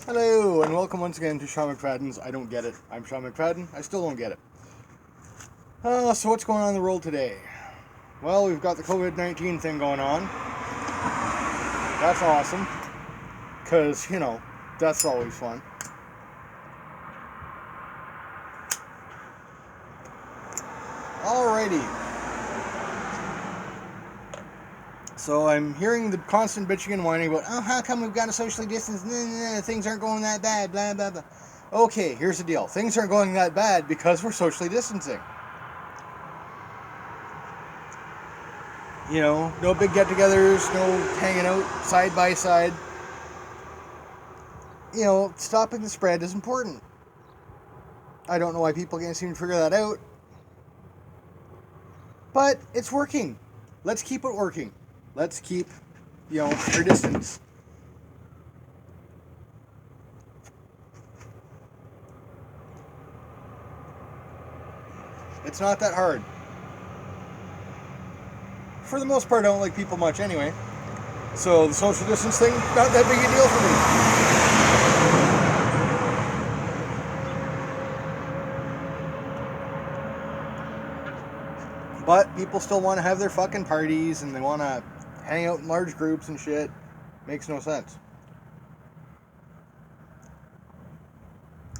Hello, and welcome once again to Sean McFadden's I Don't Get It. I'm Sean McFadden. I still don't get it. So what's going on in the world today? Well, we've got the COVID-19 thing going on. That's awesome. Because, that's always fun. Alrighty. So I'm hearing the constant bitching and whining about, oh, how come we've got to socially distance? Things aren't going that bad, blah, blah, blah. Okay, here's the deal. Things aren't going that bad because we're socially distancing. No big get-togethers, no hanging out side by side. Stopping the spread is important. I don't know why people can't seem to figure that out. But it's working. Let's keep it working. Let's keep, our distance. It's not that hard. For the most part, I don't like people much anyway. So the social distance thing, not that big a deal for me. But people still want to have their fucking parties and they want to hang out in large groups and shit. Makes no sense.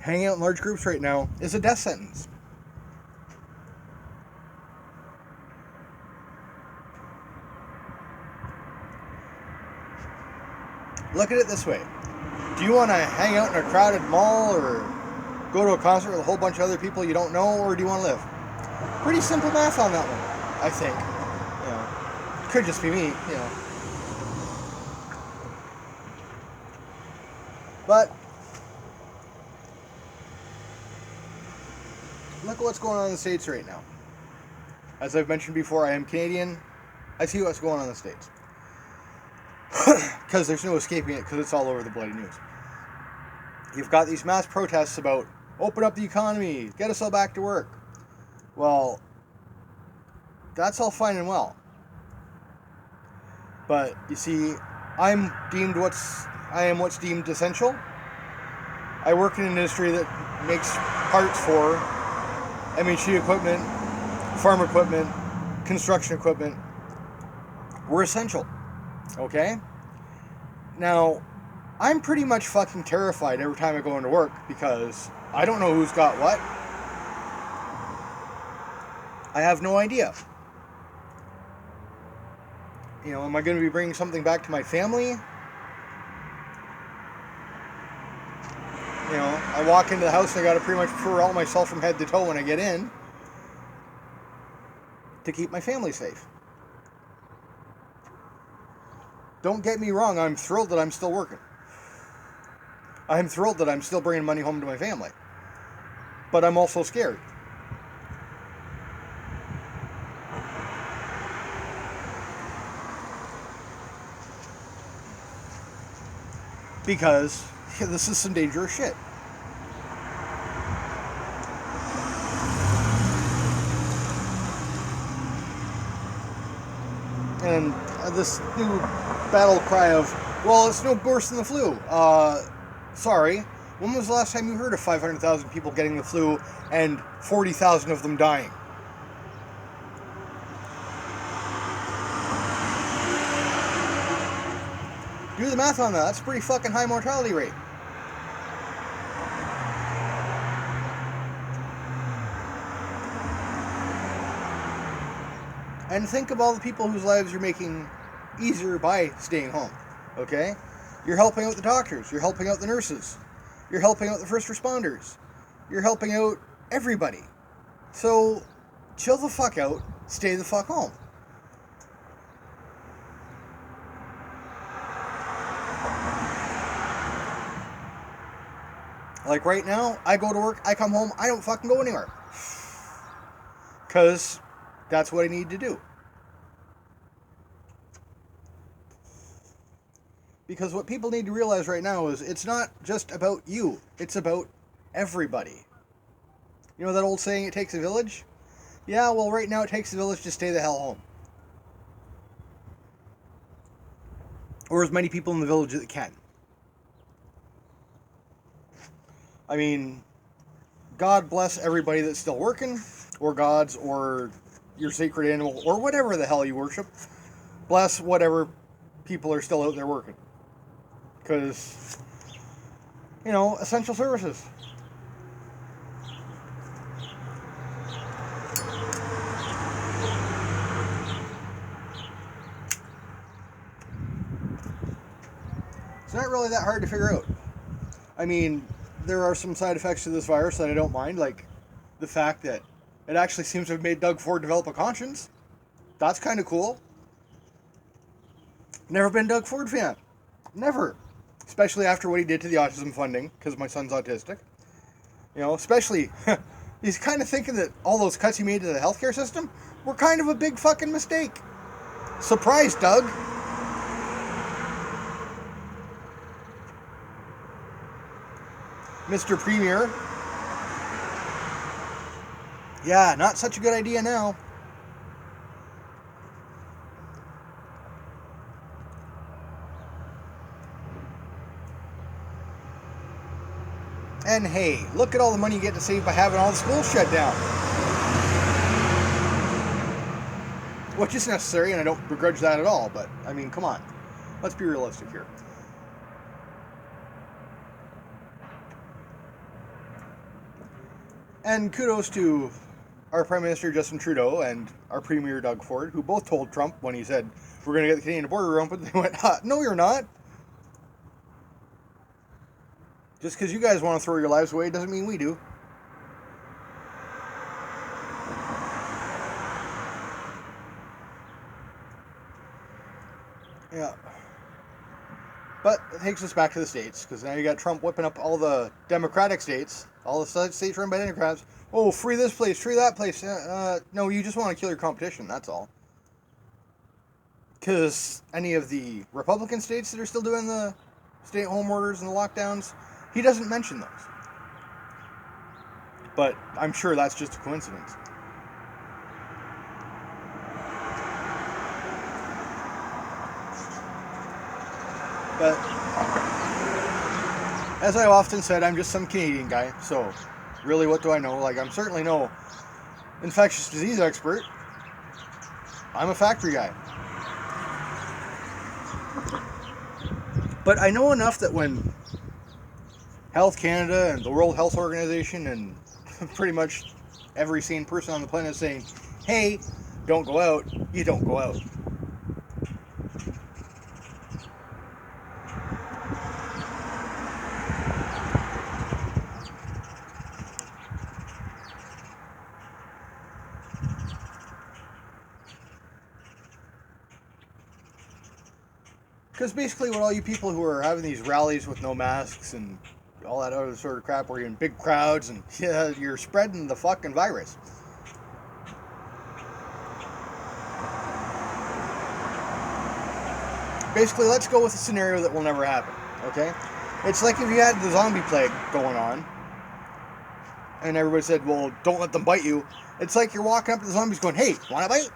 Hanging out in large groups right now is a death sentence. Look at it this way. Do you want to hang out in a crowded mall or go to a concert with a whole bunch of other people you don't know, or do you want to live? Pretty simple math on that one, I think. Could just be me, But look at what's going on in the States right now. As I've mentioned before, I am Canadian. I see what's going on in the States. Because there's no escaping it, because it's all over the bloody news. You've got these mass protests about open up the economy, get us all back to work. Well, that's all fine and well. But you see, I am what's deemed essential. I work in an industry that makes parts for MHE equipment, farm equipment, construction equipment. We're essential. Okay? Now, I'm pretty much fucking terrified every time I go into work because I don't know who's got what. I have no idea. Am I going to be bringing something back to my family? I walk into the house and I got to pretty much pour all myself from head to toe when I get in to keep my family safe. Don't get me wrong, I'm thrilled that I'm still working. I'm thrilled that I'm still bringing money home to my family. But I'm also scared. Because this is some dangerous shit. And this new battle cry of, well, it's no worse than the flu. Sorry. When was the last time you heard of 500,000 people getting the flu and 40,000 of them dying? Do the math on that. That's a pretty fucking high mortality rate. And think of all the people whose lives you're making easier by staying home. Okay? You're helping out the doctors. You're helping out the nurses. You're helping out the first responders. You're helping out everybody. So, chill the fuck out. Stay the fuck home. Like right now, I go to work, I come home, I don't fucking go anywhere. Because that's what I need to do. Because what people need to realize right now is it's not just about you. It's about everybody. You know that old saying, it takes a village? Yeah, well, right now it takes a village to stay the hell home. Or as many people in the village that can. I mean, God bless everybody that's still working, or gods, or your sacred animal, or whatever the hell you worship. Bless whatever people are still out there working. Because, essential services. It's not really that hard to figure out. I mean, there are some side effects to this virus that I don't mind, like the fact that it actually seems to have made Doug Ford develop a conscience. That's kind of cool. Never been a Doug Ford fan. Never. Especially after what he did to the autism funding, because my son's autistic. Especially, he's kind of thinking that all those cuts he made to the healthcare system were kind of a big fucking mistake. Surprise, Doug. Mr. Premier. Yeah, not such a good idea now. And hey, look at all the money you get to save by having all the schools shut down. Which is necessary, and I don't begrudge that at all, but, I mean, come on. Let's be realistic here. And kudos to our Prime Minister Justin Trudeau and our Premier Doug Ford, who both told Trump when he said, we're going to get the Canadian border open, they went, no you're not. Just because you guys want to throw your lives away doesn't mean we do. Yeah. But it takes us back to the states, because now you got Trump whipping up all the Democratic states, all the states run by Democrats. Oh, free this place, free that place. No, you just want to kill your competition, that's all. Because any of the Republican states that are still doing the stay-at-home orders and the lockdowns, he doesn't mention those. But I'm sure that's just a coincidence. But as I often said, I'm just some Canadian guy, so really what do I know? Like, I'm certainly no infectious disease expert. I'm a factory guy. But I know enough that when Health Canada and the World Health Organization and pretty much every sane person on the planet is saying, hey, don't go out, you don't go out. Because basically what all you people who are having these rallies with no masks and all that other sort of crap where you're in big crowds and yeah, you're spreading the fucking virus. Basically, let's go with a scenario that will never happen, okay? It's like if you had the zombie plague going on and everybody said, well, don't let them bite you. It's like you're walking up to the zombies going, hey, want a bite?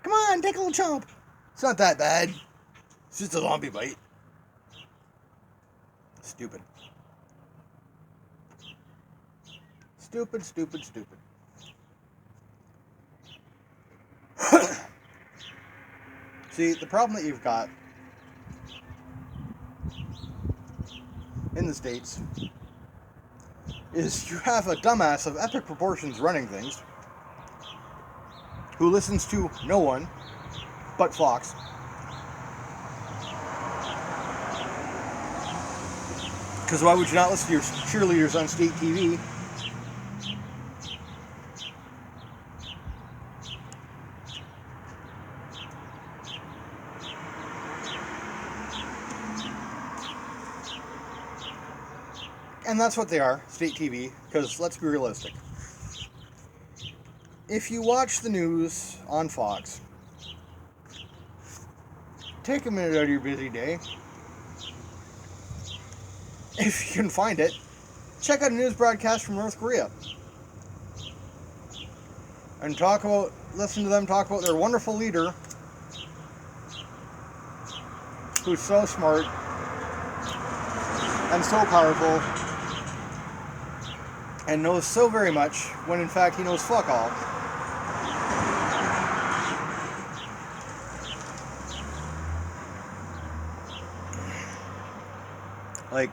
Come on, take a little chomp. It's not that bad. It's just a zombie bite. Stupid. Stupid, stupid, stupid. See, the problem that you've got in the States is you have a dumbass of epic proportions running things who listens to no one but Fox. Because why would you not listen to your cheerleaders on state TV? And that's what they are, state TV, because let's be realistic. If you watch the news on Fox, take a minute out of your busy day. If you can find it, check out a news broadcast from North Korea. And listen to them talk about their wonderful leader, who's so smart and so powerful and knows so very much when in fact he knows fuck all. Like,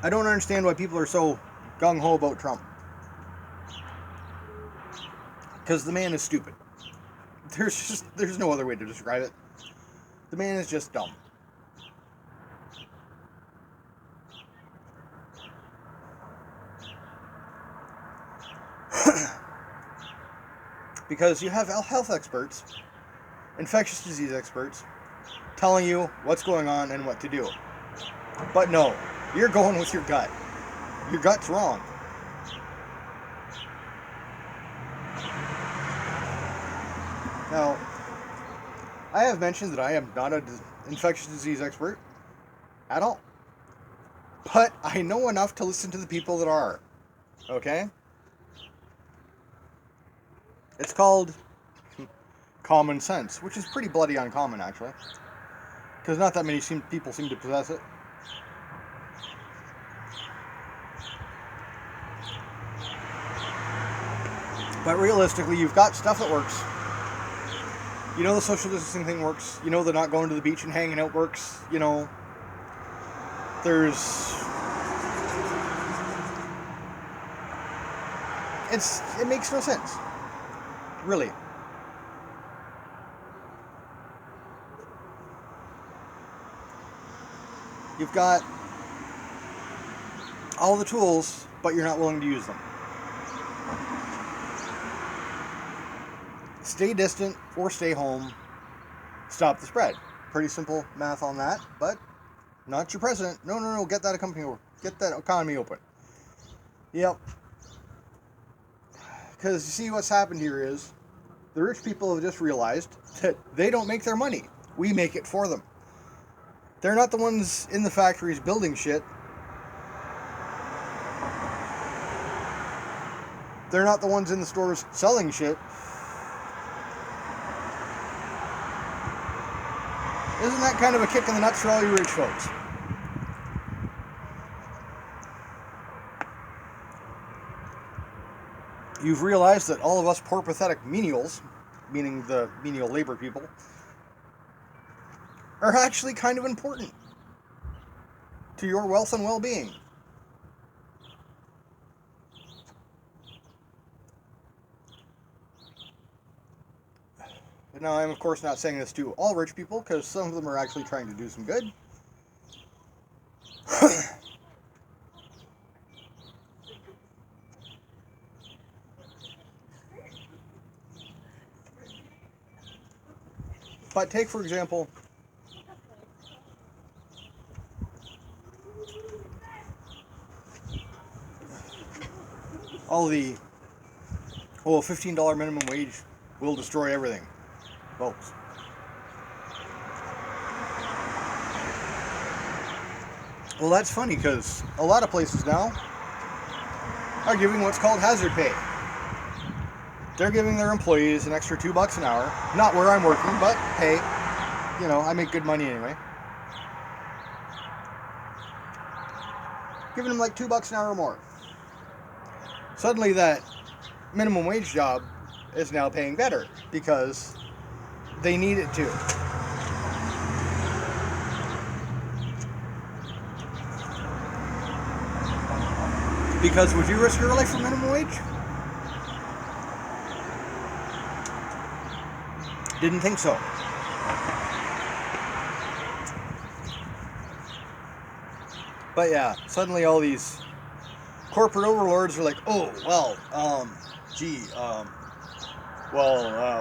I don't understand why people are so gung-ho about Trump. Because the man is stupid. There's no other way to describe it. The man is just dumb. Because you have health experts, infectious disease experts, telling you what's going on and what to do. But no, you're going with your gut. Your gut's wrong. Now, I have mentioned that I am not an infectious disease expert at all. But I know enough to listen to the people that are. Okay? It's called common sense, which is pretty bloody uncommon, actually. Because not that many people seem to possess it. But realistically, you've got stuff that works. You know the social distancing thing works. You know the not going to the beach and hanging out works. You know, it makes no sense. Really. You've got all the tools, but you're not willing to use them. Stay distant or stay home. Stop the spread. Pretty simple math on that, but not your president. No. Get that economy open. Yep. Because you see what's happened here is the rich people have just realized that they don't make their money. We make it for them. They're not the ones in the factories building shit. They're not the ones in the stores selling shit. Isn't that kind of a kick in the nuts for all you rich folks? You've realized that all of us poor, pathetic menials, meaning the menial labor people, are actually kind of important to your wealth and well-being. Now, I'm of course not saying this to all rich people, because some of them are actually trying to do some good. But take, for example, all the, $15 minimum wage will destroy everything, folks. Well, that's funny, because a lot of places now are giving what's called hazard pay. They're giving their employees an extra $2 an hour. Not where I'm working, but hey, I make good money anyway. Giving them like $2 an hour or more. Suddenly that minimum wage job is now paying better because they need it to. Because would you risk your life for minimum wage? Didn't think so. But yeah, suddenly all these corporate overlords are like, oh, well,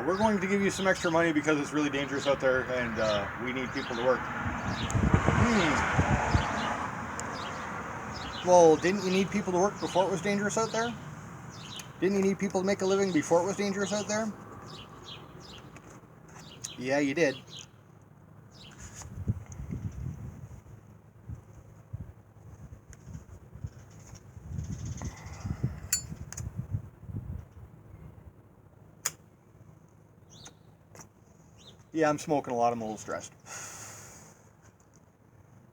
we're going to give you some extra money because it's really dangerous out there and we need people to work. Well, didn't you need people to work before it was dangerous out there? Didn't you need people to make a living before it was dangerous out there? Yeah, you did. Yeah, I'm smoking a lot. I'm a little stressed.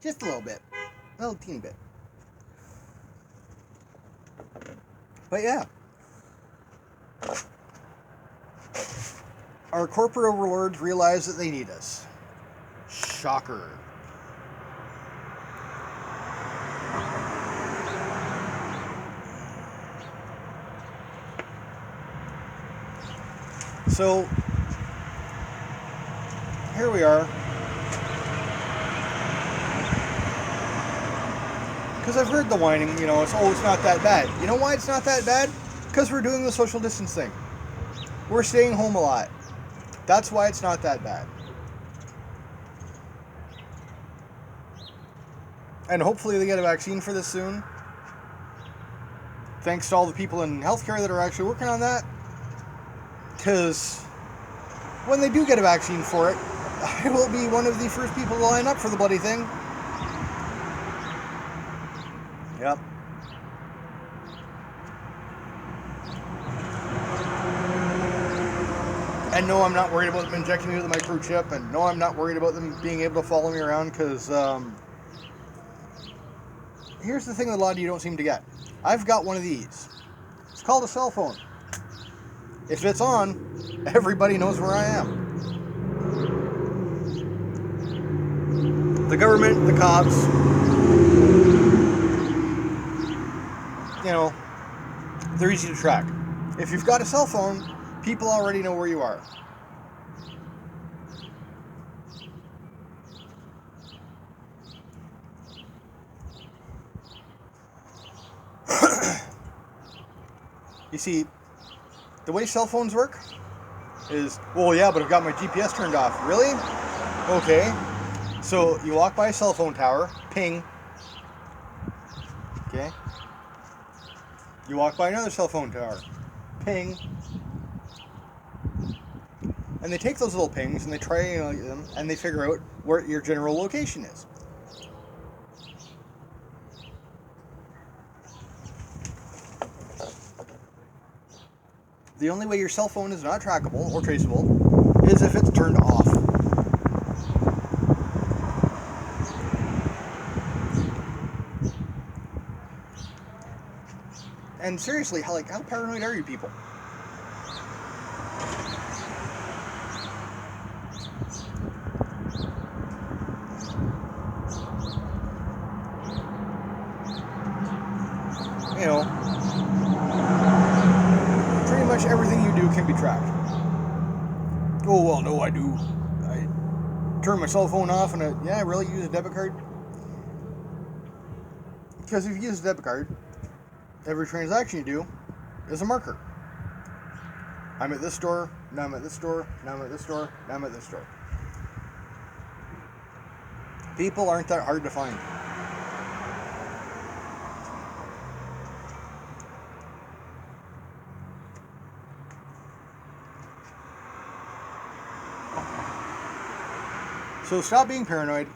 Just a little bit. A little teeny bit. But yeah. Our corporate overlords realize that they need us. Shocker. So, here we are. Because I've heard the whining, it's not that bad. You know why it's not that bad? Because we're doing the social distance thing. We're staying home a lot. That's why it's not that bad. And hopefully they get a vaccine for this soon. Thanks to all the people in healthcare that are actually working on that. Because when they do get a vaccine for it, I will be one of the first people to line up for the bloody thing. Yep. And no, I'm not worried about them injecting me with a microchip. And no, I'm not worried about them being able to follow me around. Because here's the thing that a lot of you don't seem to get. I've got one of these. It's called a cell phone. If it's on, everybody knows where I am. The government, the cops, they're easy to track. If you've got a cell phone, people already know where you are. You see, the way cell phones work is, well, yeah, but I've got my GPS turned off. Really? Okay. So you walk by a cell phone tower, ping. Okay. You walk by another cell phone tower, ping. And they take those little pings and they triangulate them and they figure out where your general location is. The only way your cell phone is not trackable or traceable is if it's turned off. And seriously, how paranoid are you people? Pretty much everything you do can be tracked. Oh, well, no, I do. I turn my cell phone off and I really use a debit card. Because if you use a debit card, every transaction you do is a marker. I'm at this store, now I'm at this store, now I'm at this store, now I'm at this store. People aren't that hard to find. So stop being paranoid.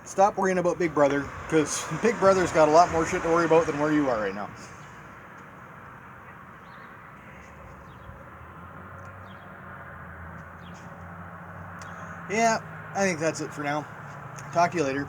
Stop worrying about Big Brother, because Big Brother's got a lot more shit to worry about than where you are right now. Yeah, I think that's it for now. Talk to you later.